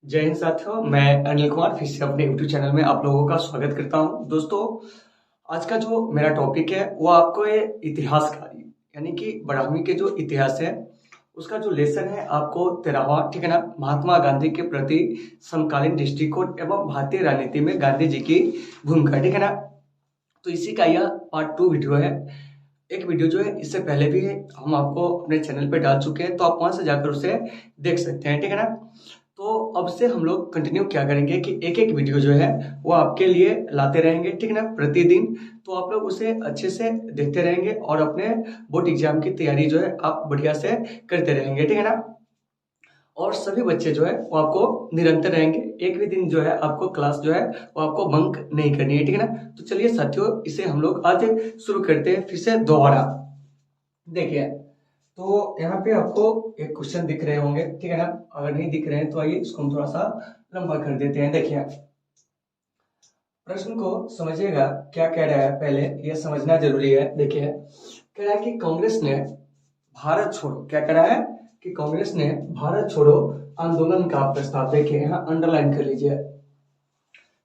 जय हिंद साथियों, मैं अनिल कुमार फिर से अपने यूट्यूब चैनल में आप लोगों का स्वागत करता हूं। दोस्तों, आज का जो मेरा टॉपिक है वो आपको ये इतिहास का यानी कि ब्राह्मी के जो इतिहास है उसका जो लेसन है आपको 13वां, ठीक है ना, महात्मा गांधी के प्रति समकालीन दृष्टिकोण एवं भारतीय राजनीति में गांधी जी की भूमिका, ठीक है ना। तो इसी का यह पार्ट 2 वीडियो है। एक वीडियो जो है इससे पहले भी हम आपको अपने चैनल पे डाल चुके हैं, तो आप वहां से जाकर उसे देख सकते हैं, ठीक है ना। तो अब से हम लोग कंटिन्यू क्या करेंगे कि एक एक वीडियो जो है वो आपके लिए लाते रहेंगे, ठीक है ना, प्रतिदिन। तो आप लोग उसे अच्छे से देखते रहेंगे और अपने बोर्ड एग्जाम की तैयारी जो है आप बढ़िया से करते रहेंगे, ठीक है ना। और सभी बच्चे जो है वो आपको निरंतर रहेंगे, एक भी दिन जो है आपको क्लास जो है वो आपको बंक नहीं करनी है, ठीक है ना। तो चलिए साथियों, इसे हम लोग आज शुरू करते हैं फिर से दोबारा। देखिए, तो यहाँ पे आपको एक क्वेश्चन दिख रहे होंगे, ठीक है ना। अगर नहीं दिख रहे हैं तो आइए इसको हम थोड़ा सा लंबा कर देते हैं। देखिए, प्रश्न को समझिएगा, क्या कह रहा है पहले यह समझना जरूरी है। देखिए, कह रहा है कि कांग्रेस ने भारत छोड़ो, क्या कह रहा है कि कांग्रेस ने भारत छोड़ो आंदोलन का प्रस्ताव, देखिए यहाँ अंडरलाइन कर लीजिए,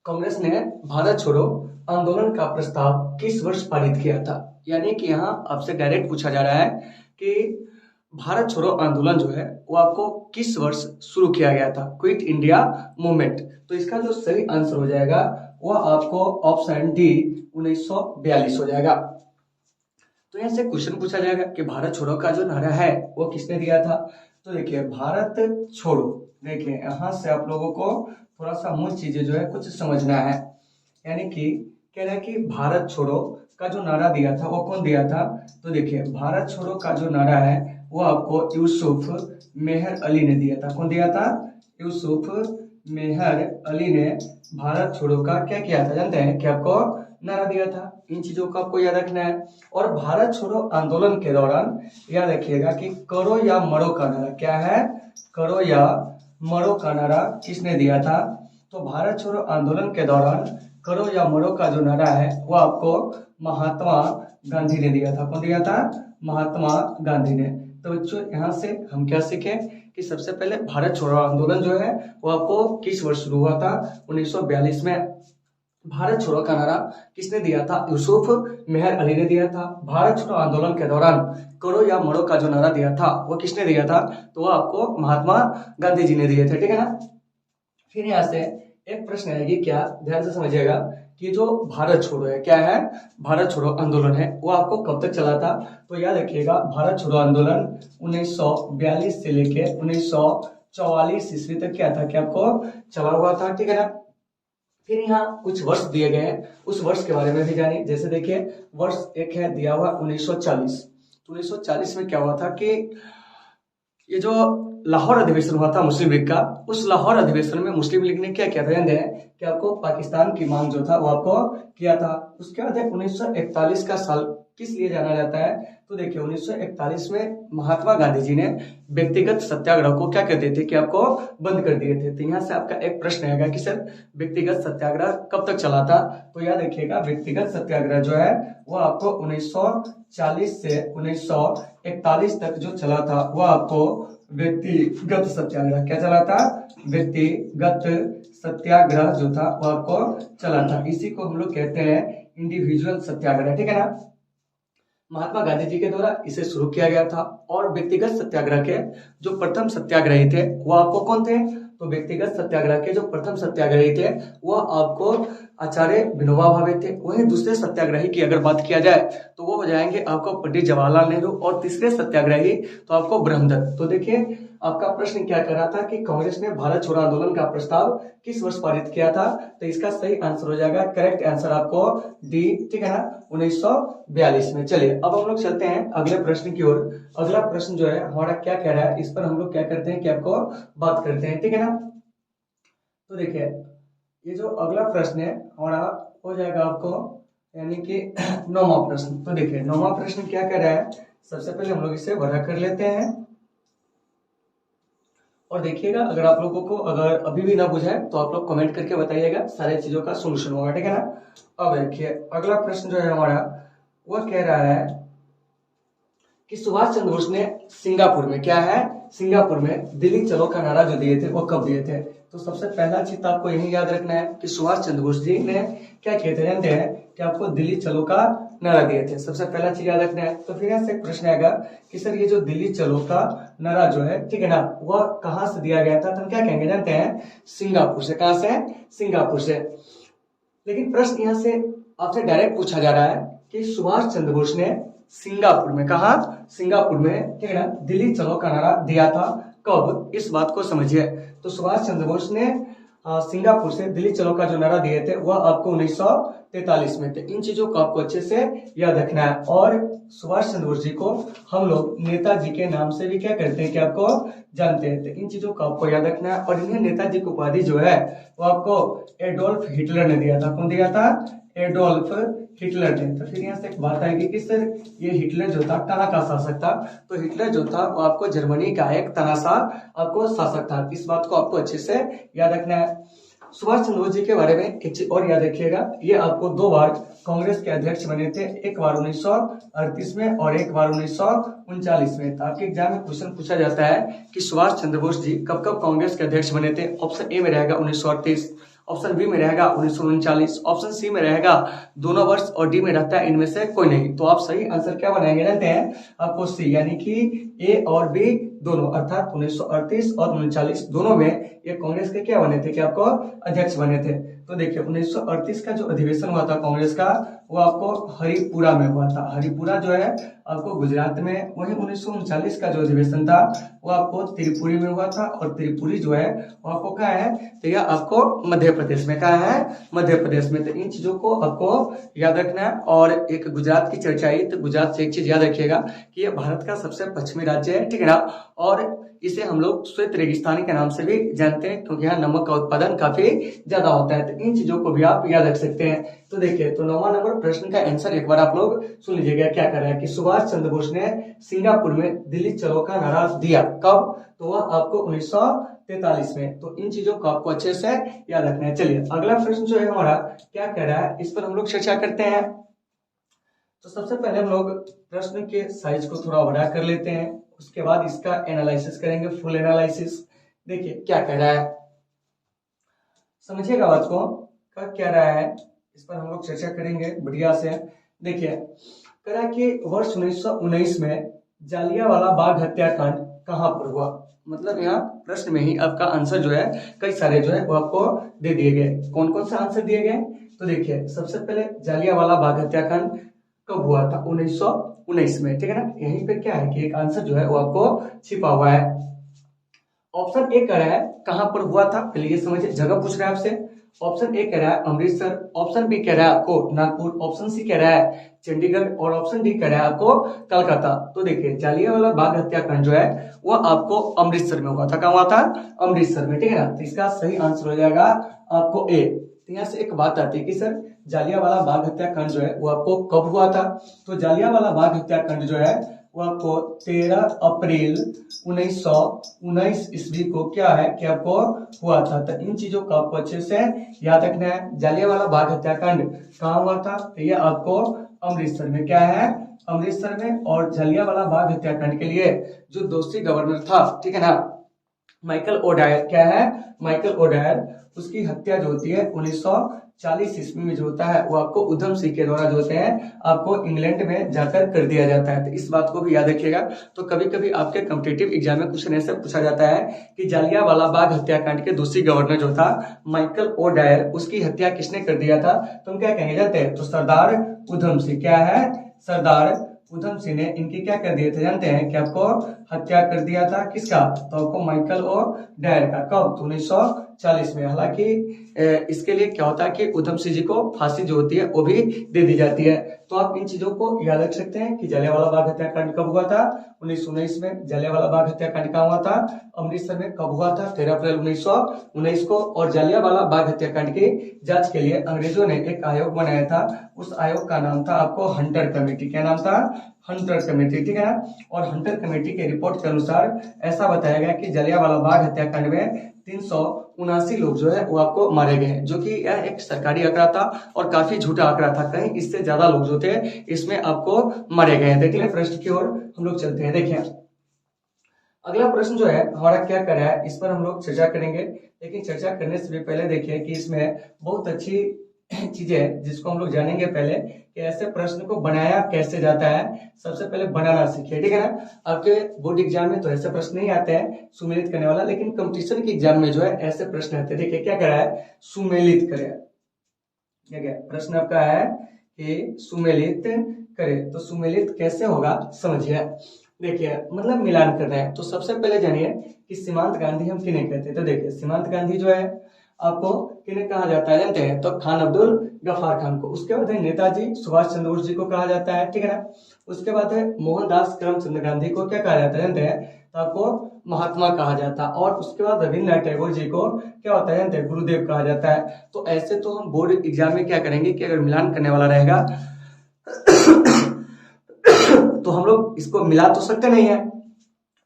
कांग्रेस ने भारत छोड़ो आंदोलन का प्रस्ताव किस वर्ष पारित किया था। यानी कि यहाँ आपसे डायरेक्ट पूछा जा रहा है कि भारत छोड़ो आंदोलन जो है वो आपको किस वर्ष शुरू किया गया था, क्विट इंडिया मूवमेंट। तो इसका जो सही आंसर हो जाएगा वह आपको ऑप्शन डी 1942 हो जाएगा। तो यहाँ से क्वेश्चन पूछा जाएगा कि भारत छोड़ो का जो नारा है वो किसने दिया था। तो देखिए, भारत छोड़ो, देखिए यहाँ से आप लोगों को थोड़ा सा मूल चीजें जो है कुछ समझना है। यानी कि कह रहा है कि भारत छोड़ो का जो नारा दिया था वो कौन दिया था। तो देखिए, भारत छोड़ो का जो नारा है वो आपको यूसुफ मेहर अली ने दिया था। कौन दिया था? यूसुफ मेहर अली ने भारत छोड़ो का क्या किया था, जानते हैं कि आपको नारा दिया था। इन चीजों को आपको याद रखना है। और भारत छोड़ो आंदोलन के दौरान याद रखिएगा कि करो या मरो का नारा क्या है, करो या मरो का नारा किसने दिया था। तो भारत छोड़ो आंदोलन के दौरान करो या मरो का जो नारा है वो आपको महात्मा गांधी ने दिया था। कौन दिया था? महात्मा गांधी ने। तो बच्चों, यहाँ से हम क्या सीखे कि सबसे पहले भारत छोड़ो आंदोलन जो है वो आपको किस वर्ष शुरू हुआ था, 1942 में। भारत छोड़ो का नारा किसने दिया था? यूसुफ मेहर अली ने दिया था। भारत छोड़ो आंदोलन के दौरान करो या मरो का जो नारा दिया था वो किसने दिया था? तो वो आपको महात्मा गांधी जी ने दिए थे, ठीक है ना। फिर यहाँ से एक प्रश्न है, ये क्या, ध्यान से समझिएगा कि जो भारत छोड़ो है क्या है, भारत छोड़ो आंदोलन है वो आपको कब तक चला था। तो याद रखिएगा, भारत छोड़ो आंदोलन 1942 से लेके 1944 ईस्वी तक क्या था कि आपको चला हुआ था, ठीक है ना। फिर यहाँ कुछ वर्ष दिए गए हैं, उस वर्ष के बारे में भी जानिए। जैसे देखिए, वर्ष एक है दिया हुआ 1940। तो 1940 में क्या हुआ था कि ये जो लाहौर अधिवेशन हुआ था मुस्लिम लीग का, उस लाहौर अधिवेशन में मुस्लिम लीग ने क्या किया था, ध्यान दें कि आपको पाकिस्तान की मांग जो था वो आपको किया था। उसके बाद 1941 का साल किस लिए जाना जाता है। तो देखिए, 1941 में महात्मा गांधी जी ने व्यक्तिगत सत्याग्रह को क्या कहते थे कि आपको बंद कर दिए थे। तो यहाँ से आपका एक प्रश्न आएगा कि सर व्यक्तिगत सत्याग्रह कब तक चला था। तो याद रखिएगा, व्यक्तिगत सत्याग्रह जो है वो आपको 1940 से 1941 तक जो चला था वो आपको व्यक्तिगत सत्याग्रह क्या चला था, व्यक्तिगत सत्याग्रह जो था वो आपको चला था। इसी को हम लोग कहते हैं इंडिविजुअल सत्याग्रह, ठीक है ना। महात्मा गांधी जी के द्वारा इसे शुरू किया गया था। और व्यक्तिगत सत्याग्रह के जो प्रथम सत्याग्रही थे वो आपको कौन थे। तो व्यक्तिगत सत्याग्रह के जो प्रथम सत्याग्रही थे वो आपको आचार्य विनोबा भावे थे। वहीं दूसरे सत्याग्रही की अगर बात किया जाए तो वो हो जाएंगे आपको पंडित जवाहरलाल नेहरू। और तीसरे सत्याग्रही तो आपको ब्रह्मदत्त। तो देखिए, आपका प्रश्न क्या कर रहा था कि कांग्रेस ने भारत छोड़ो आंदोलन का प्रस्ताव किस वर्ष पारित किया था। तो इसका सही आंसर हो जाएगा, करेक्ट आंसर आपको डी, ठीक है ना, 1942 में। चलिए अब हम लोग चलते हैं अगले प्रश्न की ओर। अगला प्रश्न जो है हमारा क्या कह रहा है, इस पर हम लोग क्या करते हैं कि आपको बात करते हैं, ठीक है ना। तो देखिए, ये जो अगला प्रश्न है हमारा हो जाएगा आपको, यानी कि 9वां प्रश्न। तो देखिए, 9वां प्रश्न क्या कह रहा है, सबसे पहले हम लोग इसे बड़ा कर लेते हैं। और देखिएगा, अगर आप लोगों को अगर अभी भी ना बुझाए तो आप लोग कमेंट करके बताइएगा, सारे चीजों का सोल्यूशन होगा, ठीक है ना। अब देखिए, अगला प्रश्न जो है हमारा वह कह रहा है कि सुभाष चंद्र बोस ने सिंगापुर में, क्या है, सिंगापुर में दिल्ली चलो का नारा जो दिए थे वो कब दिए थे? तो सबसे पहला चीज तो आपको यही याद रखना है कि सुभाष चंद्र बोस जी ने क्या किए थे, जानते हैं कि आपको दिल्ली चलो का नारा दिए थे। सबसे पहला चीज याद रखना है। तो फिर यहाँ से एक प्रश्न आएगा कि सर ये जो दिल्ली चलो का नारा जो है, ठीक है ना, वह कहाँ से दिया गया था? तो हम क्या कहेंगे, जानते हैं, सिंगापुर से। कहाँ से? सिंगापुर से। लेकिन प्रश्न यहाँ से आपसे डायरेक्ट पूछा जा रहा है कि सुभाष चंद्र बोस ने सिंगापुर में, कहा, सिंगापुर में, ठीक है ना, दिल्ली चलो का नारा दिया था कब? इस बात को समझिए। तो सुभाष चंद्र बोस ने सिंगापुर से दिल्ली चलो का जो नारा दिए थे वह आपको 1943 में थे। इन चीजों को आपको अच्छे से याद रखना है। और सुभाष चंद्र बोस जी को हम लोग नेताजी के नाम से भी क्या करते हैं कि आपको जानते हैं। तो इन चीजों को आपको याद रखना है। और इन्हें नेताजी की उपाधि जो है वो आपको एडोल्फ हिटलर ने दिया था। कौन दिया था? एडोल्फ हिटलर ने। तो फिर यहाँ से एक बात आएगी कि सर ये हिटलर जो था कहाँ का शासक था? तो हिटलर जो था वो आपको जर्मनी का एक तानाशाह आपको शासक था। इस बात को आपको अच्छे से याद रखना है। सुभाष चंद्र बोस जी के बारे में एक चीज और याद रखिएगा, ये आपको 2 बार कांग्रेस के अध्यक्ष बने थे, एक बार 1938 में और एक बार 1939 में। तो आपके एग्जाम में क्वेश्चन पूछा जाता है कि सुभाष चंद्र बोस जी कब कब कांग्रेस के अध्यक्ष बने थे? ऑप्शन ए में रहेगा 1938, ऑप्शन बी में रहेगा 1939, ऑप्शन सी में रहेगा दोनों वर्ष और डी में रहता है इनमें से कोई नहीं। तो आप सही आंसर क्या बनाएंगे, जानते हैं, आपको सी, यानी कि ए और बी दोनों, अर्थात 1938 और 1939 दोनों में ये कांग्रेस के क्या बने थे कि आपको अध्यक्ष बने थे। तो देखिए 1938 का जो अधिवेशन हुआ था कांग्रेस का वो आपको हरिपुरा में हुआ था। हरिपुरा जो है आपको गुजरात में। वहीं 1939 का जो अधिवेशन था वो आपको त्रिपुरी में हुआ था। और त्रिपुरी जो है वो आपको कहाँ है? तो यह आपको मध्य प्रदेश में। कहाँ है? मध्य प्रदेश में। तो इन चीजों को आपको याद रखना है। और एक गुजरात की चर्चा आई तो गुजरात से एक चीज याद रखिएगा कि यह भारत का सबसे पश्चिमी राज्य है, ठीक है ना, और इसे हम लोग श्वेत रेगिस्तानी के नाम से भी जानते हैं क्योंकि यहाँ नमक का उत्पादन काफी ज्यादा होता है। तो इन चीजों को भी आप याद रख सकते हैं। तो देखिए, तो 9वां नंबर प्रश्न का आंसर एक बार आप लोग सुन लीजिएगा। क्या कर रहा है कि सुभाष चंद्र बोस ने सिंगापुर में दिल्ली चलो का नारा दिया कब? तो वह आपको 1943 में। तो इन चीजों को आपको अच्छे से याद रखना है। चलिए अगला प्रश्न जो है हमारा क्या कह रहा है, इस पर हम लोग चर्चा करते हैं। तो सबसे पहले हम लोग प्रश्न के साइज को थोड़ा बड़ा कर लेते हैं, उसके बाद इसका एनालिसिस करेंगे, फुल एनालिसिस। देखिए क्या कह रहा है, समझिएगा बात को, क्या कह रहा है, इस पर हम लोग चर्चा करेंगे बढ़िया से। देखिए कह रहा है कि वर्ष 1919 में जालियांवाला बाग हत्याकांड कहां पर हुआ? मतलब यहाँ प्रश्न में ही आपका आंसर जो है कई सारे जो है वो आपको दे दिए गए। कौन कौन से आंसर दिए गए? तो देखिए सबसे पहले जालियांवाला बाग हत्याकांड कब हुआ था? 1919 में, ठीक है ना। यहीं पे क्या है कि एक आंसर जो है वो आपको छिपा हुआ है। ऑप्शन ए कह रहा है कहां पर हुआ था, पहले ये समझिए, जगह पूछ रहा है आपसे। ऑप्शन ए कह रहा है अमृतसर, ऑप्शन बी कह रहा है आपको नागपुर, ऑप्शन सी कह रहा है चंडीगढ़ और ऑप्शन डी कह रहा है आपको कलकत्ता। तो देखिए जालियांवाला बाग हत्याकांड जो है वह आपको अमृतसर में हुआ था। कहाँ हुआ था? अमृतसर में, ठीक है ना। तो इसका सही आंसर हो जाएगा आपको ए। तो यहाँ से एक बात आती है कि सर जालियांवाला बाग हत्याकांड जो है वो आपको कब हुआ था? तो जालियांवाला बाग हत्याकांड जो है वो आपको 13 अप्रैल 1919 ईस्वी को क्या है कि आपको हुआ था। तो इन चीजों को आपको अच्छे से याद रखना है। जालियांवाला बाग हत्याकांड कहाँ हुआ था? तो ये आपको अमृतसर में, क्या है? अमृतसर में। और जालियांवाला बाग हत्याकांड के लिए जो दोषी गवर्नर था, ठीक है ना, माइकल ओडायर, क्या है? माइकल ओडायर, उसकी हत्या जो होती है 1940 ईस्वी में जो होता है वो आपको उधम सिंह के द्वारा जो होते हैं आपको इंग्लैंड में जाकर कर दिया जाता है। तो इस बात को भी याद रखिएगा। तो कभी कभी आपके कॉम्पिटिटिव एग्जाम में क्वेश्चन ऐसे पूछा जाता है कि जालियांवाला बाग हत्याकांड के दोषी गवर्नर जो था माइकल ओडायर, उसकी हत्या किसने कर दिया था? तो हम क्या कहेंगे जाते हैं? तो सरदार उधम सिंह, क्या है? सरदार उधम सिंह ने इनकी क्या कर दिए थे जानते हैं कि आपको हत्या कर दिया था। किसका? तो आपको माइकल ओडायर का। कब? 1940 में। हालांकि इसके लिए क्या होता है कि उधम सिंह जी को फांसी जो होती है वो भी दे दी जाती है। तो आप इन चीजों को याद रख सकते हैं कि जालियांवाला बाग हत्याकांड कब हुआ था? 1919 में। जालियांवाला बाग हत्याकांड कहाँ हुआ था? अमृतसर में। कब हुआ था? 13 अप्रैल 1919 को। और जालियांवाला बाग हत्याकांड की जांच के लिए अंग्रेजों ने एक आयोग बनाया था। उस आयोग का नाम था आपको हंटर कमेटी। क्या नाम था? हंटर कमेटी, ठीक है ना। और हंटर कमेटी के रिपोर्ट के अनुसार ऐसा बताया गया कि जालियांवाला बाग हत्याकांड में 379 लोग जो है वो आपको मारे गए हैं, जो कि यह एक सरकारी आंकड़ा था और काफी झूठा आंकड़ा था। कहीं इससे ज्यादा लोग जो थे इसमें आपको मारे गए हैं। देखिए प्रश्न की ओर हम लोग चलते हैं। देखिए अगला प्रश्न जो है हमारा क्या कर रहा है, इस पर हम लोग चर्चा करेंगे। लेकिन चर्चा करने से भी पहले देखिए कि इसमें बहुत अच्छी चीजें हैं जिसको हम लोग जानेंगे पहले कि ऐसे प्रश्न को बनाया कैसे जाता है। सबसे पहले बनाना सीखिए, ठीक है ना। आपके बोर्ड एग्जाम में तो ऐसे प्रश्न नहीं आते हैं सुमेलित करने वाला, लेकिन कंपटीशन के एग्जाम में जो है ऐसे प्रश्न आते हैं। देखिए क्या करा है, सुमेलित करे। क्या क्या प्रश्न आपका है कि सुमेलित करे, तो सुमेलित कैसे होगा समझिए। देखिए मतलब मिलान कर रहे हैं, तो सबसे पहले जानिए कि सीमांत गांधी हम किन्हें कहते हैं। तो देखिए सीमांत गांधी जो है आपको किन्हें कहा जाता है जानते हैं, तो खान अब्दुल गफ्फार खान को। उसके बाद है नेताजी सुभाष चंद्र बोस जी को कहा जाता है, ठीक है ना। उसके बाद है मोहनदास करमचंद गांधी को क्या कहा जाता है जानते हैं, तो आपको महात्मा कहा जाता है। और उसके बाद रविन्द्रनाथ टैगोर जी को क्या होता है जानते हैं, गुरुदेव कहा जाता है। तो ऐसे तो हम बोर्ड एग्जाम में क्या करेंगे कि अगर मिलान करने वाला रहेगा तो हम लोग इसको मिला तो सकते नहीं है,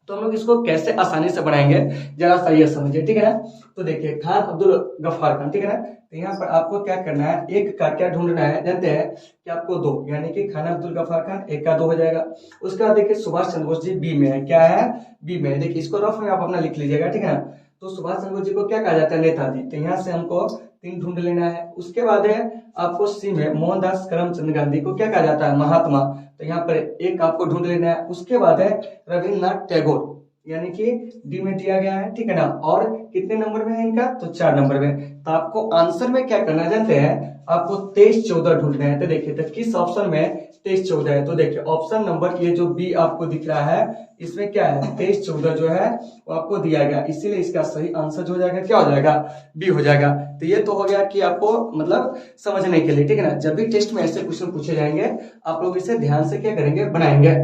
तो हम लोग इसको कैसे आसानी से बनाएंगे जरा सा ये समझिए, ठीक है ना। तो देखिए खान अब्दुल गफ्फार खान, ठीक है ना। तो यहाँ पर आपको क्या करना है, एक का क्या ढूंढना है जानते हैं कि आपको दो, यानी कि खान अब्दुल गफ्फार खान एक का दो हो जाएगा। उसके बाद देखिए सुभाष चंद्र बोस जी बी में है, क्या है बी में। देखिए इसको रफ में आप अपना लिख लीजिएगा, ठीक है ना। तो सुभाष चंद्र बोस जी को क्या कहा जाता है, नेताजी। तो यहाँ से हमको तीन ढूंढ लेना है। उसके बाद है आपको सी में मोहनदास करमचंद गांधी को क्या कहा जाता है, महात्मा। तो यहाँ पर एक आपको ढूंढ लेना है। उसके बाद है रविन्द्रनाथ टैगोर, यानी कि डी में दिया गया है, ठीक है ना। और कितने नंबर में है इनका, तो 4 नंबर में। तो आपको आंसर में क्या करना है जानते हैं, आपको 23-14 ढूंढना है। तो देखिए तो किस ऑप्शन में 23-14 है, तो देखिए ऑप्शन नंबर ये जो बी आपको दिख रहा है, इसमें क्या है 23-14 जो है वो आपको दिया गया, इसीलिए इसका सही आंसर जो हो जाएगा क्या हो जाएगा, बी हो जाएगा। तो ये तो हो गया कि आपको मतलब समझने के लिए, ठीक है ना। जब भी टेस्ट में ऐसे क्वेश्चन पूछे जाएंगे आप लोग इसे ध्यान से क्या करेंगे, बनाएंगे।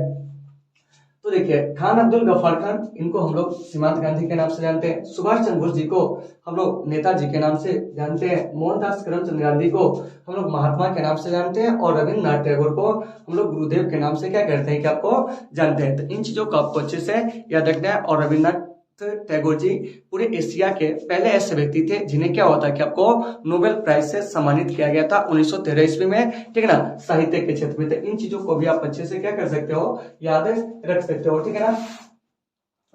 तो देखिए खान अब्दुल गफ्फार खान, इनको हम लोग सीमांत गांधी के नाम से जानते हैं। सुभाष चंद्र बोस जी को हम लोग नेताजी के नाम से जानते हैं। मोहनदास करमचंद गांधी को हम लोग महात्मा के नाम से जानते हैं। और रविन्द्रनाथ टैगोर को हम लोग गुरुदेव के नाम से क्या करते हैं कि आपको जानते हैं। तो इन चीजों को आपको अच्छे से याद रखना है। और रविन्द्रनाथ टैगोर जी पूरे एशिया के पहले ऐसे व्यक्ति थे जिन्हें क्या होता है कि आपको नोबेल प्राइज से सम्मानित किया गया था 1913 ईस्वी में, ठीक है ना, साहित्य के क्षेत्र में। तो इन चीजों को भी आप अच्छे से क्या कर सकते हो, याद रख सकते हो, ठीक है ना।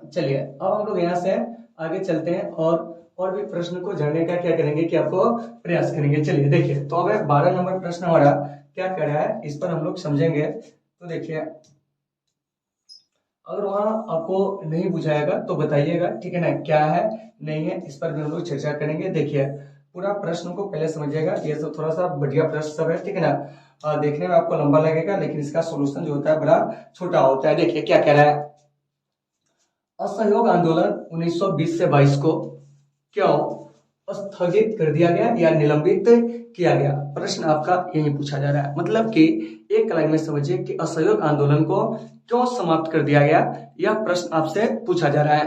चलिए अब हम लोग यहाँ से आगे चलते हैं और भी प्रश्न को जानने का क्या करेंगे कि आपको प्रयास करेंगे। चलिए देखिए तो अब 12 नंबर प्रश्न हमारा क्या कर रहा है, इस पर हम लोग समझेंगे। तो देखिए अगर वहां आपको नहीं बुझाएगा तो बताइएगा, ठीक है ना, क्या है नहीं है, इस पर भी हम लोग चर्चा करेंगे। देखिए पूरा प्रश्न को पहले समझिएगा, ये सब थोड़ा सा बढ़िया प्रश्न सब है, ठीक है ना। देखने में आपको लंबा लगेगा लेकिन इसका सोल्यूशन जो होता है बड़ा छोटा होता है। देखिए क्या कह रहा है, असहयोग आंदोलन 1920 से 22 को क्यों स्थगित कर दिया गया या निलंबित किया गया। प्रश्न आपका यही पूछा जा रहा है, मतलब कि एक लाइन में समझिए कि असहयोग आंदोलन को क्यों समाप्त कर दिया गया, यह प्रश्न आपसे पूछा जा रहा है।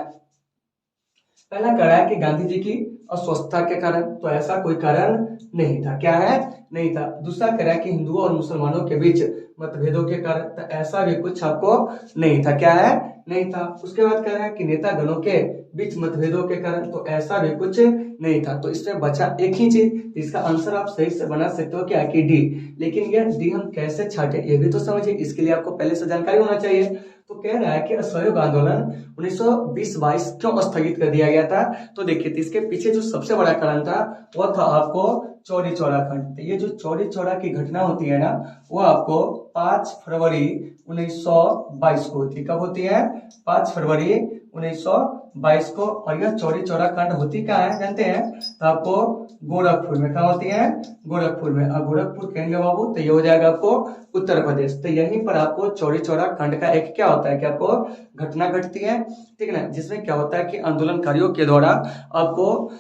पहला कह रहा है कि गांधी जी की अस्वस्थता के कारण, तो ऐसा कोई कारण नहीं था, क्या है नहीं था। दूसरा कह रहा है कि हिंदुओं और मुसलमानों के बीच मतभेदों के कारण, तो ऐसा भी कुछ आपको नहीं था, क्या है नहीं था। उसके बाद कह रहा है कि नेता गणों के बीच मतभेदों के कारण, तो ऐसा भी कुछ नहीं था। तो इसमें बचा एक ही चीज, इसका आंसर आप सही से बना सकते हो क्या कि डी। लेकिन यह डी हम कैसे छाटे ये भी तो समझिए, इसके लिए आपको पहले से जानकारी होना चाहिए। तो कह रहा है कि असहयोग आंदोलन 1920-22 क्यों स्थगित कर दिया गया था। तो देखिए इसके पीछे जो सबसे बड़ा कारण था वो था आपको चौरी चौरा कांड। ये जो चौरी चौरा की घटना होती है ना, वो आपको 5 फरवरी 1922 को होती है। कब होती है, 5 फरवरी 1922 को। और यह चौरी चौरा कांड होती कहाँ है जानते हैं, तो आपको गोरखपुर में। कहाँ होती है, गोरखपुर में। और गोरखपुर कहेंगे बाबू तो ये हो जाएगा आपको उत्तर प्रदेश। तो यहीं पर आपको चौरी चौरा कांड का एक क्या होता है कि आपको घटना घटती है, ठीक है ना, जिसमें क्या होता है कि आंदोलनकारियों के द्वारा आपको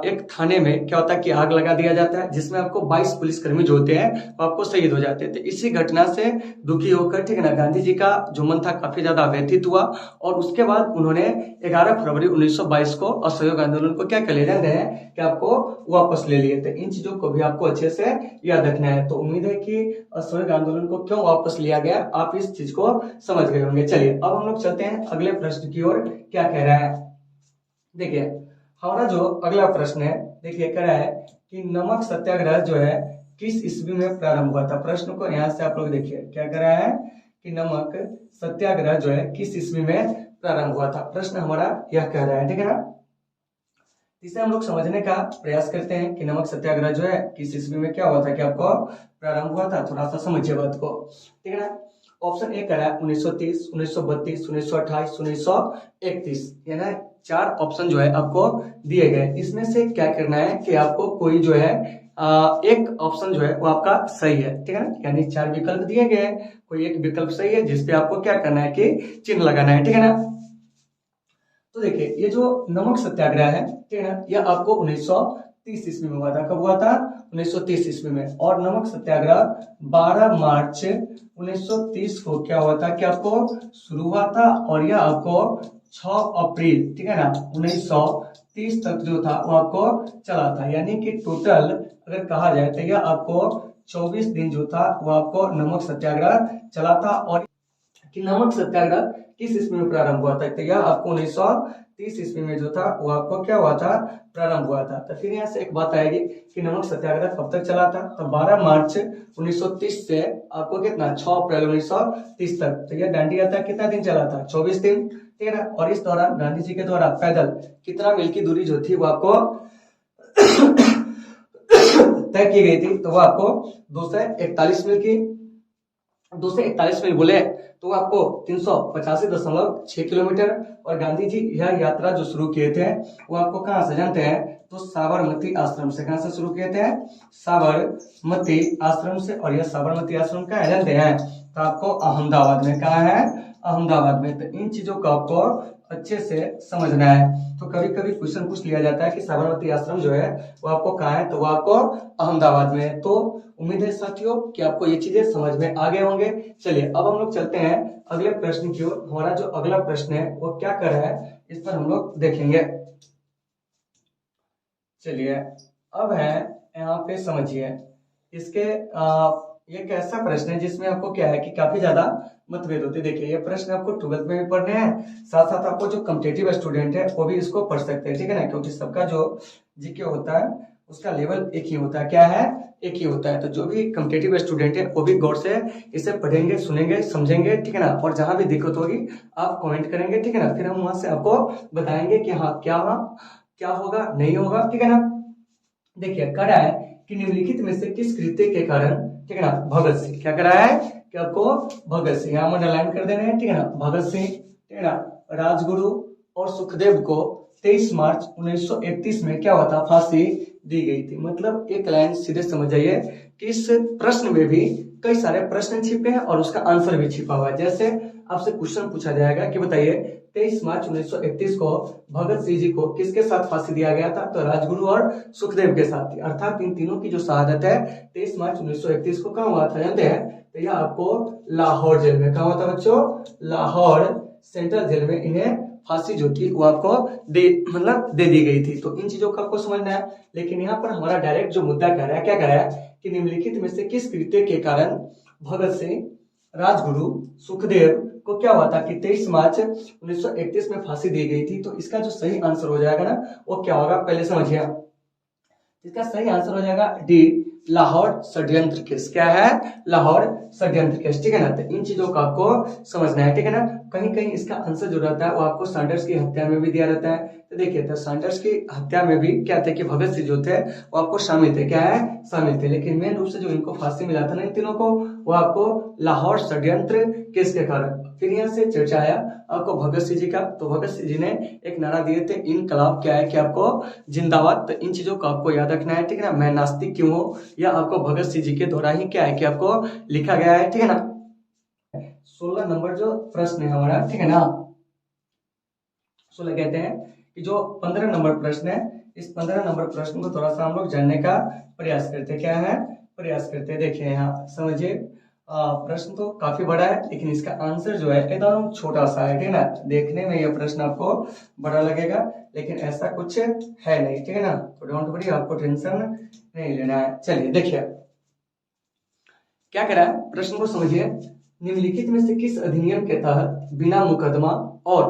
एक थाने में क्या होता है कि आग लगा दिया जाता है, जिसमें आपको 22 पुलिसकर्मी जो होते हैं वो आपको शहीद हो जाते हैं। तो इसी घटना से दुखी होकर, ठीक है ना, गांधी जी का जो मन था काफी ज्यादा व्यथित हुआ। और उसके बाद उन्होंने 11 फरवरी 1922 को असहयोग आंदोलन को क्या कर लिया हैं कि आपको वापस ले लिए थे। इन चीजों को भी आपको अच्छे से याद रखना है। तो उम्मीद है कि असहयोग आंदोलन को क्यों वापस लिया गया आप इस चीज को समझ गए होंगे। चलिए अब हम लोग चलते हैं अगले प्रश्न की ओर, क्या कह रहा है। देखिए हमारा जो अगला प्रश्न है, देखिए कह रहा है कि नमक सत्याग्रह जो है किस ईस्वी में प्रारंभ हुआ था। प्रश्न को यहाँ से आप लोग देखिए क्या कह रहा है कि नमक सत्याग्रह जो है किस ईस्वी में प्रारंभ हुआ था। प्रश्न हमारा यह कह रहा है, ठीक है ना। इसे हम लोग समझने का प्रयास करते हैं कि नमक सत्याग्रह जो है किस ईस्वी में क्या हुआ था, कि आपको प्रारंभ हुआ था। थोड़ा सा समझिए बात को, ठीक है ना। ऑप्शन ए कह रहा है 1930, 1932, 1928, 1931, यानी 4 ऑप्शन जो है आपको दिए गए। इसमें से क्या करना है कि आपको कोई जो है एक ऑप्शन जो है वो आपका सही है, ठीक है ना। यानी 4 विकल्प दिए गए हैं, कोई एक विकल्प सही है जिसपे आपको क्या करना है कि चिन्ह लगाना है, ठीक है ना। तो देखिए ये जो नमक सत्याग्रह है, ठीक है ना, यह आपको 1930 ईस्वी में हुआ था। कब हुआ था? 1930 ईस्वी में। और नमक सत्याग्रह 12 मार्च 1930 को क्या हुआ था कि आपको शुरू हुआ था, और यह आपको 6 अप्रैल, ठीक है ना, 1930 तक जो था वो आपको चला था। यानी कि टोटल अगर कहा जाए तो यह आपको 24 दिन जो था वो आपको नमक सत्याग्रह चला था। और कि नमक सत्याग्रह किस ईस्वी में प्रारंभ हुआ था, तो यह आपको 1930 ईस्वी में जो था वो आपको क्या हुआ था, प्रारंभ हुआ था। तो फिर यहाँ से एक बात आएगी कि नमक सत्याग्रह कब तक चला था, तो 12 मार्च 1930 से आपको कितना 6 अप्रैल 1930 तक। तो यह डांडिया तक कितना दिन चला था, 24 दिन, ठीक है ना। और इस दौरान गांधी जी के द्वारा पैदल कितना मील की दूरी जो थी वो आपको तय की गई थी, तो वो आपको 241 मील की, 241 मील बोले तो आपको 385.6 किलोमीटर। और गांधी जी यह यात्रा जो शुरू किए थे वो आपको कहाँ से जानते हैं, तो साबरमती आश्रम से। कहाँ से शुरू किए थे? साबरमती आश्रम से। और यह साबरमती आश्रम कहाँ है जानते हैं, तो आपको अहमदाबाद में। कहाँ है? अहमदाबाद में। तो इन चीजों को आपको अच्छे से समझना है। तो कभी कभी क्वेश्चन पूछ लिया जाता है कि साबरमती आश्रम जो है वो आपको कहाँ है, तो वो आपको अहमदाबाद में है। तो उम्मीद है साथियों कि आपको ये चीजें समझ में आ गए होंगे। चलिए अब हम लोग चलते हैं अगले प्रश्न की ओर। हमारा जो अगला प्रश्न है वो क्या कर रहा है, इस पर हम लोग देखेंगे। चलिए अब है यहाँ पे समझिए इसके ये कैसा प्रश्न है जिसमें आपको क्या है कि काफी ज्यादा मतभेद होते हैं। देखिए ये प्रश्न आपको 12th में भी पढ़ने हैं, साथ साथ आपको जो कॉम्पिटिटिव स्टूडेंट है वो भी इसको पढ़ सकते हैं, ठीक है ना। क्योंकि सबका जो जीके होता है उसका लेवल एक ही होता है। क्या है? एक ही होता है। तो जो भी कॉम्पिटिटिव स्टूडेंट है वो भी गौर से इसे पढ़ेंगे, सुनेंगे, समझेंगे, ठीक है ना। और जहां भी दिक्कत होगी आप कमेंट करेंगे, ठीक है ना। फिर हम वहां से आपको बताएंगे कि हाँ क्या होगा, नहीं होगा, ठीक है ना। देखिए कह रहा है कि निम्नलिखित में से किस कृत्य के कारण, ठीक है ना, भगत सिंह, क्या कह रहा है कि आपको भगत सिंह यहाँ अंडरलाइन कर देना है, ठीक है ना। भगत सिंह, ठीक है ना, राजगुरु और सुखदेव को 23 मार्च 1931 में क्या हुआ था, फांसी दी गई थी। मतलब एक लाइन सीधे समझ जाइए कि इस प्रश्न में भी कई सारे प्रश्न छिपे हैं और उसका आंसर भी छिपा हुआ है। जैसे आपसे क्वेश्चन पूछा जाएगा कि बताइए 23 मार्च 1931 को भगत सिंह जी को किसके साथ फांसी दिया गया था, तो राजगुरु और सुखदेव के साथ। अर्थात इन तीनों की जो शहादत है 23 मार्च 1931 को कहाँ हुआ था जानते हैं, तो यह आपको लाहौर जेल में। कहाँ हुआ था बच्चों? लाहौर सेंट्रल जेल में इन्हें फांसी जो थी वो आपको दे दी गई थी। तो इन चीजों को आपको समझना है। लेकिन यहाँ पर हमारा डायरेक्ट जो मुद्दा कह रहा है, क्या कह रहा है कि निम्नलिखित में से किस कृत्य के कारण भगत सिंह, राजगुरु, सुखदेव को क्या हुआ था कि 23 मार्च 1931 में फांसी दी गई थी। तो इसका जो सही आंसर हो जाएगा ना वो क्या होगा, पहले समझिए। इसका सही आंसर हो जाएगा डी, लाहौर षड्यंत्र केस। क्या है? लाहौर षड्यंत्र केस, ठीक है ना। तो इन चीजों को आपको समझना है, ठीक है ना। कहीं कहीं इसका आंसर जो रहता है वो आपको सैंडर्स की हत्या में भी दिया रहता है। तो देखिए तो सैंडर्स की हत्या में भी क्या थे कि भगत सिंह जो थे वो आपको शामिल थे। क्या है? शामिल थे। लेकिन मेन रूप से जो इनको फांसी मिला था ना इन तीनों को, वो आपको लाहौर षड्यंत्र केस के कारण। फिर यहाँ से चर्चा आया आपको भगत सिंह जी का। तो भगत सिंह जी ने एक नारा दिए थे, इनकलाब क्या है कि आपको जिंदाबाद। तो इन चीजों को आपको याद रखना है, ठीक है ना। मैं नास्तिक क्यों हूँ या आपको भगत सिंह जी के द्वारा ही क्या है कि आपको लिखा गया है, ठीक है ना। 16 नंबर जो प्रश्न है हमारा, ठीक है ना, 16 कहते हैं कि जो 15 नंबर प्रश्न है, इस 15 नंबर प्रश्न को थोड़ा सा हम लोग जानने का प्रयास करते हैं। क्या है? प्रयास करते हैं। देखिए यहाँ समझिए प्रश्न तो काफी बड़ा है लेकिन इसका आंसर जो है एकदम छोटा सा है, ठीक है ना। देखने में यह प्रश्न आपको बड़ा लगेगा लेकिन ऐसा कुछ है नहीं, ठीक है ना। तो डोंट वरी, आपको टेंशन नहीं लेना है। चलिए देखिए क्या कह रहा है, प्रश्न को समझिए। निम्नलिखित में से किस अधिनियम के तहत बिना मुकदमा और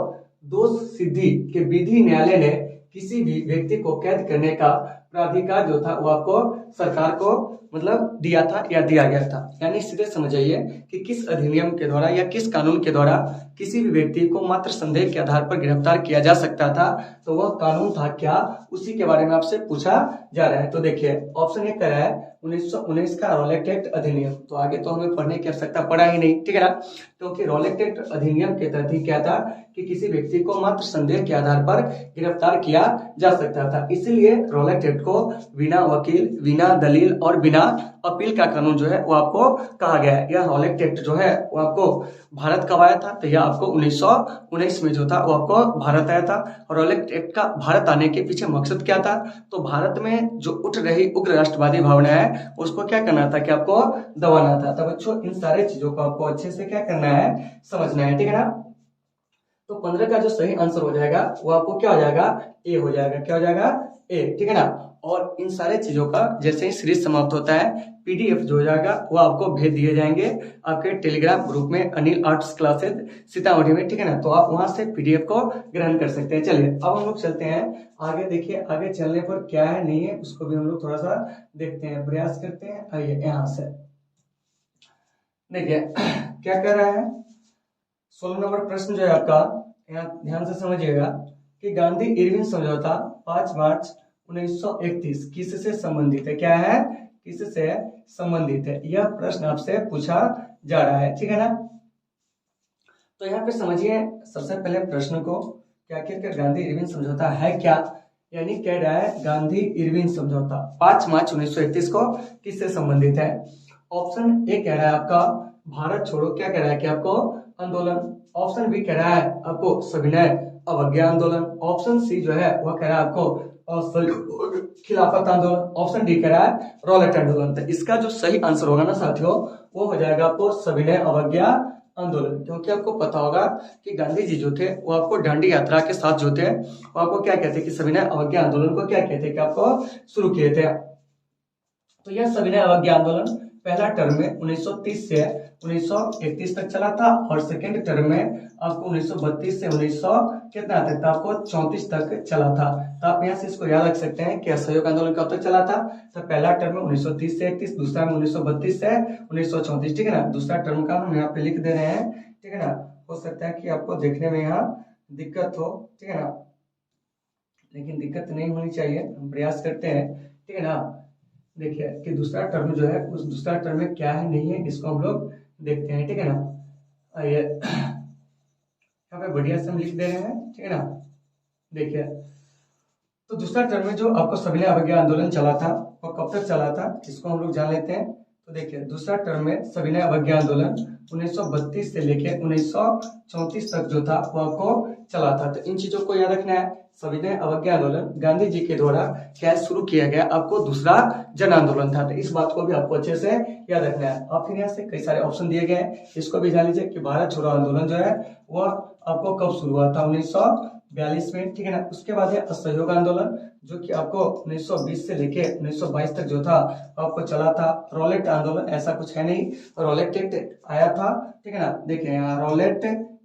दोष सिद्धि के विधि न्यायालय ने किसी भी व्यक्ति को कैद करने का प्राधिकार जो था वो आपको सरकार को मतलब दिया था या दिया गया था। यानी सीधे समझिए कि किस अधिनियम के द्वारा या किस कानून के द्वारा किसी भी व्यक्ति को मात्र संदेह के आधार पर गिरफ्तार किया जा सकता था, तो वह कानून था क्या, उसी के बारे में आपसे पूछा जा रहा है। तो देखिए ऑप्शन ए कह रहा है 1919 का रॉलेट एक्ट अधिनियम। तो आगे तो हमें पढ़ने की आवश्यकता पड़ा ही नहीं, ठीक है ना, क्योंकि रॉलेट एक्ट अधिनियम के तहत ही क्या था कि किसी व्यक्ति को मात्र संदेह के आधार पर गिरफ्तार किया जा सकता था। इसीलिए रॉलेट एक्ट को बिना वकील, बिना दलील और बिना अपील का कानून जो है वो आपको कहा गया है। यह रॉलेट एक्ट जो है वो आपको भारत कब आया था, तो यह आपको 1919 में जो था वो आपको भारत आया था। रॉलेट एक्ट का भारत आने के पीछे मकसद क्या था, तो भारत में जो उठ रही उग्र राष्ट्रवादी भावना है उसको क्या करना था कि आपको दबाना था। तो बच्चों इन सारे चीजों को आपको अच्छे से क्या करना है, समझना है, ठीक है ना। तो 15 का जो सही आंसर हो जाएगा वो आपको क्या हो जाएगा, ए हो जाएगा। क्या हो जाएगा, ए, ठीक है ना। और इन सारे चीजों का जैसे ही सीरीज समाप्त होता है पीडीएफ जो हो जाएगा वो आपको भेज दिए जाएंगे आपके टेलीग्राम ग्रुप में, अनिल आर्ट्स क्लासेज सीतामढ़ी में, ठीक है ना। तो आप वहां से पीडीएफ को ग्रहण कर सकते हैं। चलिए अब हम लोग चलते हैं आगे। देखिए आगे चलने पर क्या है नहीं है उसको भी हम लोग थोड़ा सा देखते हैं, प्रयास करते हैं। आइए यहाँ से देखिए क्या कह रहा है। 16 नंबर प्रश्न जो है आपका, यहाँ ध्यान से समझिएगा कि गांधी इरविन समझौता 5 मार्च 1931 किससे संबंधित है। क्या है, किससे संबंधित है, यह प्रश्न आपसे पूछा जा रहा है, ठीक है ना। तो यहाँ पे समझिए सबसे पहले प्रश्न को क्या आखिर गांधी इरविन समझौता है क्या, यानी कह रहा है गांधी इरविन समझौता 5 मार्च 1931 को किससे संबंधित है। ऑप्शन ए कह रहा है आपका भारत छोड़ो क्या कह रहा है कि आपको आंदोलन। ऑप्शन बी कह रहा है आपको सविनय अवज्ञा आंदोलन। ऑप्शन सी जो है वह कह रहा है आपको खिलाफत आंदोलन। ऑप्शन डी कह रहा है रॉलेट आंदोलन। तो इसका जो सही आंसर होगा ना साथियों वो हो जाएगा आपको सविनय अवज्ञा आंदोलन। क्योंकि आपको पता होगा कि गांधी जी जो थे वो आपको दांडी यात्रा के साथ जो थे वो आपको क्या कहते हैं कि सविनय अवज्ञा आंदोलन को क्या कहते हैं कि आपको शुरू किए थे। तो यह सविनय अवज्ञा आंदोलन पहला टर्म में 1930 से 1931 तक चला था और सेकेंड टर्म में आपको 1932 से 1900 कितना तक था, आपको 34 तक चला था। तो आप यहाँ से इसको याद रख सकते हैं कि असहयोग आंदोलन कब तक चला था। तो पहला टर्म में 1930 से 31, दूसरा में 1932 से 1934, ठीक है ना। दूसरा टर्म का हम यहाँ पे लिख दे रहे हैं, ठीक है ना। हो सकता है कि आपको देखने में यहाँ दिक्कत हो, ठीक है ना, लेकिन दिक्कत नहीं होनी चाहिए, हम प्रयास करते हैं, ठीक है ना। देखिए कि दूसरा टर्म जो है उस दूसरा टर्म में क्या है नहीं है इसको हम लोग देखते हैं, ठीक है ना। आइए यहाँ पे बढ़िया से हम लिख दे रहे हैं, ठीक है ना। देखिए तो दूसरा टर्म में जो आपको सविनय अवज्ञा आंदोलन चला था वो कब तक चला था इसको हम लोग जान लेते हैं। तो देखिए दूसरा टर्म में सविनय अवज्ञा आंदोलन 1932 से लेके 1934 तक जो था वो आपको चला था। तो इन चीजों को याद रखना है। सविनय अवज्ञा आंदोलन गांधी जी के द्वारा क्या शुरू किया गया आपको दूसरा जन आंदोलन था। तो इस बात को भी आपको अच्छे से याद रखना है। और फिर यहाँ से कई सारे ऑप्शन दिए गए हैं, इसको भी जान लीजिए कि भारत छोड़ो आंदोलन जो है वह आपको कब शुरू हुआ था, 1942 में, ठीक है ना। उसके बाद है असहयोग आंदोलन जो कि आपको 1920 से लेके 1922 तक जो था आपको चला था। रॉलेट आंदोलन ऐसा कुछ है नहीं, रॉलेट एक्ट आया था, ठीक है ना। देखिए यहाँ रॉलेट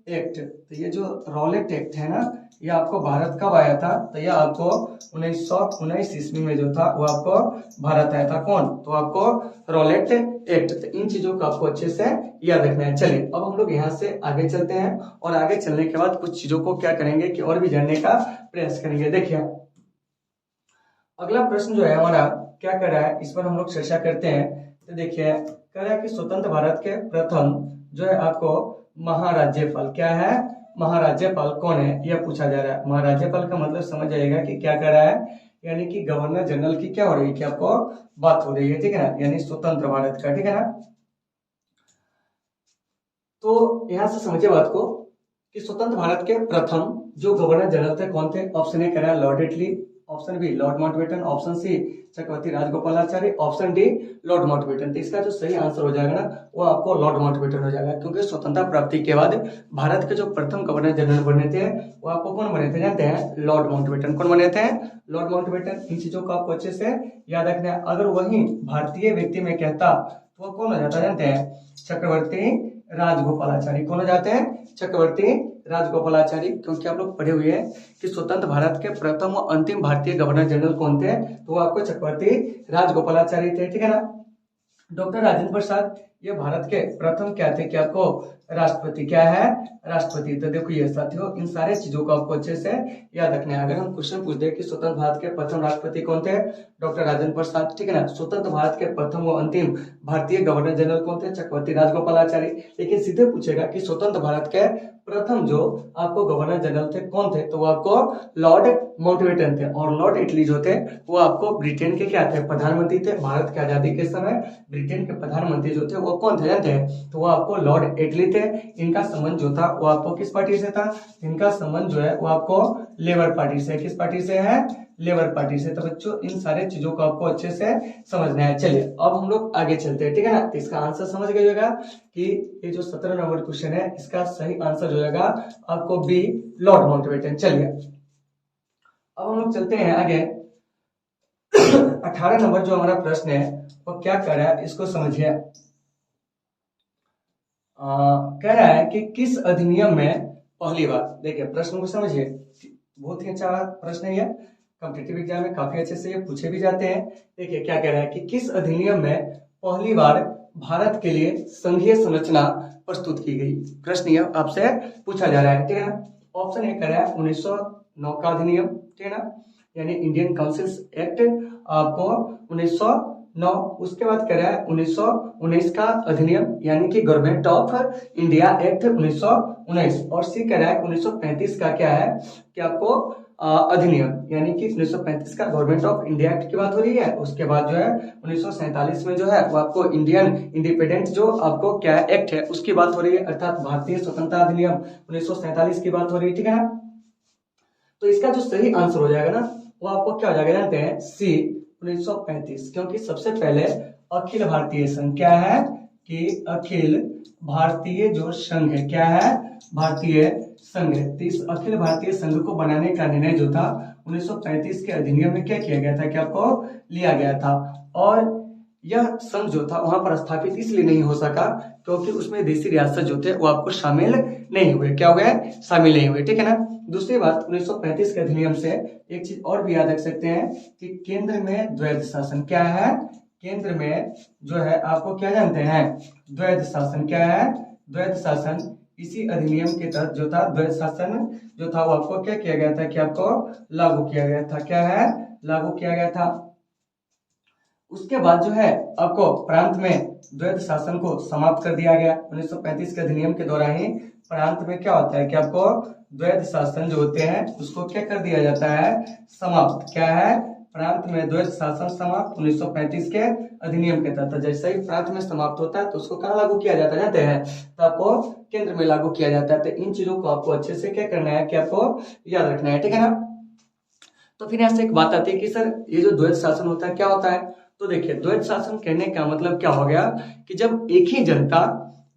एक्ट, तो ये जो रॉलेट एक्ट है ना ये आपको भारत कब आया था, तो यह आपको 1919 ईस्वी में जो था वो आपको भारत आया था। कौन, तो आपको रॉलेट एक्ट। तो इन चीजों को आपको अच्छे से याद रखना है। चलिए अब हम लोग यहाँ से आगे चलते हैं और आगे चलने के बाद कुछ चीजों को क्या करेंगे कि और भी जानने का प्रयास करेंगे। देखिए अगला प्रश्न जो है हमारा क्या कर रहा है इस पर हम लोग चर्चा करते हैं। तो देखिए कह रहा है कि स्वतंत्र भारत के प्रथम जो है आपको महाराज्यपाल क्या है, महाराज्यपाल कौन है यह पूछा जा रहा है। महाराज्यपाल का मतलब समझ जाएगा कि क्या कर रहा है, यानी कि गवर्नर जनरल की क्या हो रही है कि आपको बात हो रही है, ठीक है ना, यानी स्वतंत्र भारत का, ठीक है ना। तो यहां से समझिए बात को कि स्वतंत्र भारत के प्रथम जो गवर्नर जनरल थे कौन थे। ऑप्शन ए कह रहा है Lord Italy, option B Lord Mountbatten, option C Chakravarti Rajagopalachari, option D Lord Mountbatten. तो इसका जो सही आंसर हो जाएगा ना वो आपको लॉर्ड माउंटबेटन हो जाएगा। क्योंकि स्वतंत्रता प्राप्ति के बाद भारत के जो प्रथम गवर्नर जनरल बने थे वो आपको कौन बने थे जानते हैं, लॉर्ड माउंटबेटन। कौन बने थे, लॉर्ड माउंटबेटन। इन चीजों को आपको अच्छे से याद रखना है। अगर वही भारतीय व्यक्ति में कहता तो वो कौन हो जाता जानते हैं, चक्रवर्ती राजगोपालाचारी। कौन हो जाते हैं, चक्रवर्ती राजगोपालाचारी, क्योंकि आप लोग पढ़े हुए हैं कि स्वतंत्र भारत के प्रथम और अंतिम भारतीय गवर्नर जनरल कौन थे, तो वो आपको चक्रवर्ती राजगोपालाचारी थे, ठीक है ना। डॉक्टर राजेंद्र प्रसाद, ये भारत के प्रथम क्या थे कि आपको राष्ट्रपति, क्या है, राष्ट्रपति। तो देखो ये साथियों, इन सारे चीजों को आपको अच्छे से याद रखना है। अगर हम क्वेश्चन पूछ दे कि स्वतंत्र भारत के प्रथम राष्ट्रपति कौन थे, डॉक्टर राजेंद्र प्रसाद, ठीक है ना। स्वतंत्र भारत के प्रथम व अंतिम भारतीय गवर्नर जनरल कौन थे, चक्रवर्ती राजगोपालाचारी। लेकिन सीधे पूछेगा कि स्वतंत्र भारत के प्रथम जो आपको गवर्नर जनरल थे कौन थे, तो वो आपको लॉर्ड माउंटबेटन थे। और लॉर्ड इटली जो थे वो आपको ब्रिटेन के क्या थे, प्रधानमंत्री थे। भारत की आजादी के समय ब्रिटेन के प्रधानमंत्री जो थे वो कौन थे जानते हैं, तो वो आपको लॉर्ड इटली थे। इनका संबंध जो था वो आपको किस पार्टी से था, इनका संबंध जो है वो आपको लेबर पार्टी से, किस पार्टी से है, लेबर पार्टी से। तो बच्चों इन सारे चीजों को आपको अच्छे से समझना है। चलिए अब हम लोग आगे चलते हैं, ठीक है ना। तो इसका आंसर समझ गए होगा कि ये जो 17 नंबर क्वेश्चन है इसका सही आंसर हो जाएगा आपको बी, लॉर्ड माउंटबेटन। चलिए अब हम लोग चलते हैं आगे। 18 नंबर जो हमारा प्रश्न है वो क्या कह रहा है, इसको समझिए। कह रहा है कि किस अधिनियम में पहली बार, देखिए प्रश्न को समझिए, बहुत ही अच्छा प्रश्न है ये, कॉम्पिटिटिव एग्जाम में काफी अच्छे से ये पूछे भी जाते हैं। देखिए क्या कह रहा है कि किस अधिनियम में पहली बार भारत के लिए संघीय संरचना प्रस्तुत की गई। प्रश्न ये आपसे पूछा जा रहा है, ठीक है ना। ऑप्शन ए कह रहा है 1909 का अधिनियम, ठीक है ना, यानी इंडियन काउंसिल एक्ट आपको 1909। उसके बाद कह रहा है 1919 का अधिनियम, यानी कि गवर्नमेंट ऑफ इंडिया एक्ट 1919। और सी कह रहा है 1935 का क्या है कि आपको अधिनियम, यानी कि 1935 का गवर्नमेंट ऑफ इंडिया एक्ट की बात हो रही है। उसके बाद जो है 1947 में जो है वो आपको इंडियन इंडिपेंडेंट जो आपको क्या एक्ट है उसकी बात हो रही है, अर्थात भारतीय स्वतंत्रता अधिनियम 1947 की बात हो रही है, ठीक है ना। तो इसका जो सही आंसर हो जाएगा ना वो आपको क्या हो जाएगा जानते हैं, सी 1935। क्योंकि सबसे पहले अखिल भारतीय संघ क्या है कि अखिल भारतीय जो संघ है, क्या है, भारतीय संघ है। तो इस अखिल भारतीय संघ को बनाने का निर्णय जो था 1935 के अधिनियम में क्या किया गया था कि आपको लिया गया था। और यह संघ जो था वहां पर स्थापित इसलिए नहीं हो सका क्योंकि उसमें देशी रियासत जो थे वो आपको शामिल नहीं हुए, क्या हो गए, शामिल नहीं हुए, ठीक है ना। दूसरी बात 1935 के अधिनियम से एक चीज और भी याद रख सकते हैं कि केंद्र में द्वैध शासन, क्या है, केंद्र में जो है आपको क्या जानते हैं, द्वैध शासन, क्या है, द्वैध शासन। इसी अधिनियम के तहत जो था द्वैध शासन जो था वो आपको क्या किया गया था कि आपको लागू किया गया था, क्या है, लागू किया गया था। उसके बाद जो है आपको प्रांत में द्वैध शासन को समाप्त कर दिया गया। 1935 के अधिनियम के दौरान ही प्रांत में क्या होता है कि आपको द्वैध शासन जो होते हैं उसको क्या कर दिया जाता है, समाप्त, क्या है, प्रांत में द्वैध शासन समाप्त 1935 के अधिनियम के तहत। जैसे ही प्रांत में समाप्त होता है तो उसको कहाँ लागू किया जाता है जानते हैं, तो आपको केंद्र में लागू किया जाता है। तो इन चीजों को आपको अच्छे से क्या करना है कि आपको याद रखना है, ठीक है ना। तो फिर यहाँ से एक बात आती है कि सर ये जो द्वैध शासन होता है क्या होता है, तो देखिए द्वैध शासन कहने का मतलब क्या हो गया कि जब एक ही जनता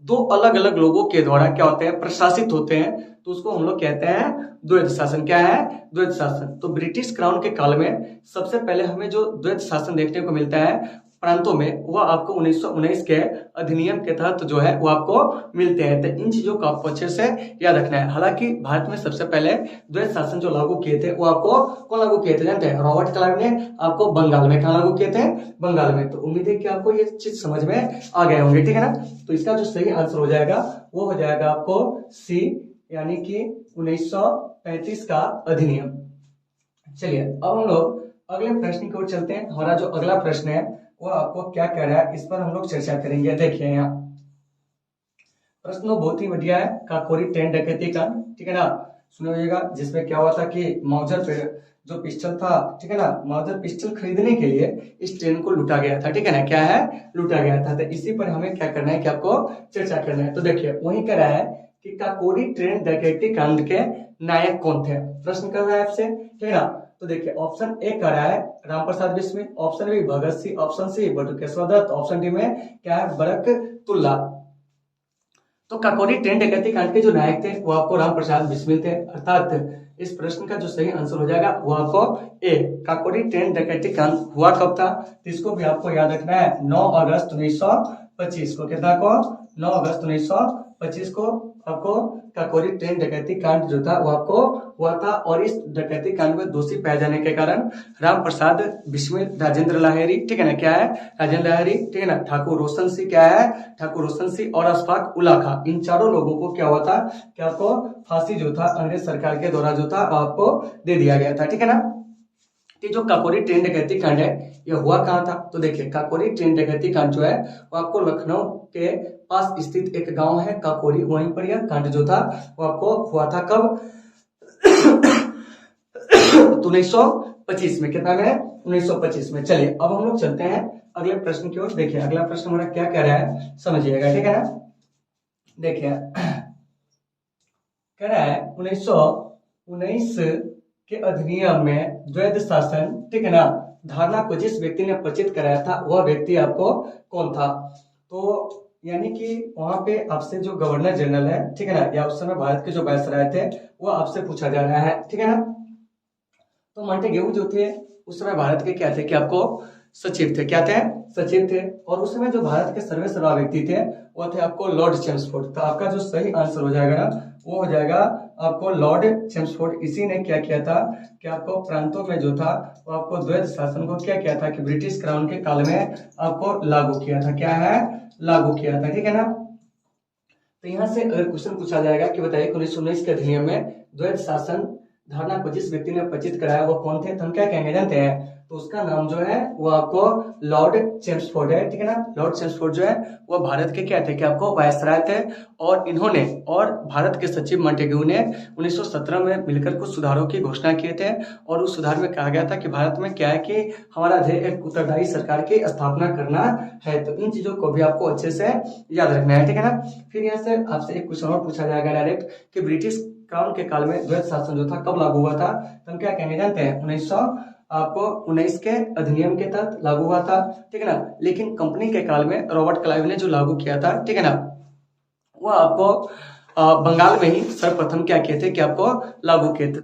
दो अलग अलग लोगों के द्वारा क्या होते हैं, प्रशासित होते हैं, तो उसको हम लोग कहते हैं द्वैध शासन, क्या है, द्वैध शासन। तो ब्रिटिश क्राउन के काल में सबसे पहले हमें जो द्वैध शासन देखने को मिलता है प्रांतों में, वह आपको 1919 के अधिनियम के तहत जो है वो आपको मिलते हैं। तो इन चीजों को आपको अच्छे से याद रखना है। हालांकि भारत में सबसे पहले द्वैध शासन जो लागू किए थे वो आपको कौन लागू किए थे जानते हैं, रॉबर्ट क्लाइव ने आपको बंगाल में कहा लागू किए थे, बंगाल में। तो उम्मीद है कि आपको ये चीज समझ में आ गए होंगे, ठीक है ना। तो इसका जो सही आंसर हो जाएगा वो हो जाएगा आपको सी, यानी कि 1935 का अधिनियम। चलिए अब हम लोग अगले प्रश्न की ओर चलते हैं। हमारा जो अगला प्रश्न है वो आपको क्या कह रहा है इस पर हम लोग चर्चा करेंगे। देखिए यहाँ प्रश्न बहुत ही बढ़िया है, काकोरी ट्रेन डकैती का, ठीक है ना, सुनिएगा। जिसमें क्या हुआ था कि मौजर पे जो पिस्टल था, ठीक है ना, मौजर पिस्टल खरीदने के लिए इस ट्रेन को लूटा गया था, ठीक है ना, क्या है, लूटा गया था। तो इसी पर हमें क्या करना है कि आपको चर्चा करना है। तो देखिए वही कह रहा है कि काकोरी ट्रेन डकैती कांड के नायक कौन थे, प्रश्न कर रहा है आपसे, ठीक है ना। तो देखिए ऑप्शन ए कर रहा है Ram Prasad Bismil, option B Bhagat Singh, option C Batukeshwar Dutt, option D में क्या है, बरकतुल्ला। तो काकोरी ट्रेन डकैती कांड के जो नायक थे वो आपको राम प्रसाद बिस्मिल थे, अर्थात इस प्रश्न का जो सही आंसर हो जाएगा वो आपको ए, काकोरी ट्रेन डकैती कांड हुआ कब था, तो इसको भी आपको याद रखना है 9 अगस्त 1925 को, कितना को, 9 अगस्त 1925 1925 को आपको काकोरी ट्रेन डकैती कांड जो था वो आपको हुआ था, और इस डकैती कांड में दोषी पाए जाने के कारण राम प्रसाद बिस्मिल, राजेंद्र लाहिड़ी, ठीक है ना, क्या है, राजेंद्र लाहिड़ी, ठीक है ना, ठाकुर रोशन सिंह, क्या है, ठाकुर रोशन सिंह और अशफाक उल्ला खां, इन चारों लोगों को क्या हुआ था कि आपको फांसी जो था अंग्रेज सरकार के द्वारा जो था आपको दे दिया गया था, ठीक है ना। कि जो काकोरी ट्रेन डकैती कांड है ये हुआ कहाँ था, तो देखिए काकोरी ट्रेन डकैती कांड जो है वो आपको लखनऊ के पास स्थित एक गांव है काकोरी, वहीं पर यह कांड जो था वो आपको हुआ था कब 1925 में, कितना में, 1925 में। चलिए अब हम लोग चलते हैं अगले प्रश्न की ओर। देखिए अगला प्रश्न हमारा क्या कह रहा है समझिएगा, ठीक है ना। देखिए कह रहा है 1919 के अधिनियम में द्वैध शासन, ठीक है ना, धारणा को जिस व्यक्ति ने प्रचित कराया था वह व्यक्ति आपको कौन था, तो यानी कि वहां पे आपसे जो गवर्नर जनरल है, ठीक है ना, या उस समय भारत के जो वायसराय थे वो आपसे पूछा जा रहा है, ठीक है ना। तो मॉन्टेग्यू जो थे उस समय भारत के क्या थे कि आपको सचिव थे, क्या थे, सचिव थे, और उस समय जो भारत के सर्वेसर्वा व्यक्ति थे वो थे आपको लॉर्ड चेम्सफोर्ड। तो आपका जो सही आंसर हो जाएगा ना वो हो जाएगा आपको लॉर्ड चेम्सफोर्ड। इसी ने क्या किया था कि आपको प्रांतों में जो था वो आपको द्वैध शासन को क्या किया था कि ब्रिटिश क्राउन के काल में आपको लागू किया था, क्या है, लागू किया था, ठीक है ना। तो यहाँ से अगर क्वेश्चन पूछा जाएगा कि बताइए 1919 के अधिनियम में द्वैध शासन धारणा को जिस व्यक्ति ने प्रचित कराया वो कौन थे, तो हम क्या कहेंगे जानते हैं, तो उसका नाम जो है वो आपको लॉर्ड चेम्सफोर्ड है, ठीक है ना। लॉर्ड चेम्सफोर्ड जो है वो भारत के क्या थे कि आपको वायसराय थे, और इन्होंने और भारत के सचिव मॉन्टेग्यू ने 1917 में मिलकर कुछ सुधारों की घोषणा किए थे, और उस सुधार में कहा गया था कि भारत में क्या है कि हमारा ध्येय एक उत्तरदायी सरकार की स्थापना करना है। तो इन चीजों को भी आपको अच्छे से याद रखना है, ठीक है ना। फिर यहाँ से आपसे एक क्वेश्चन और पूछा जाएगा डायरेक्ट कि ब्रिटिश क्राउन के काल में द्वैध शासन जो था कब लागू हुआ था, तो हम क्या कहेंगे जानते हैं, 1919 के अधिनियम के तहत लागू हुआ था, ठीक है ना। लेकिन कंपनी के काल में रॉबर्ट क्लाइव ने जो लागू किया था, ठीक है ना, वो आपको बंगाल में ही सर्वप्रथम क्या किए थे कि आपको लागू किए थे।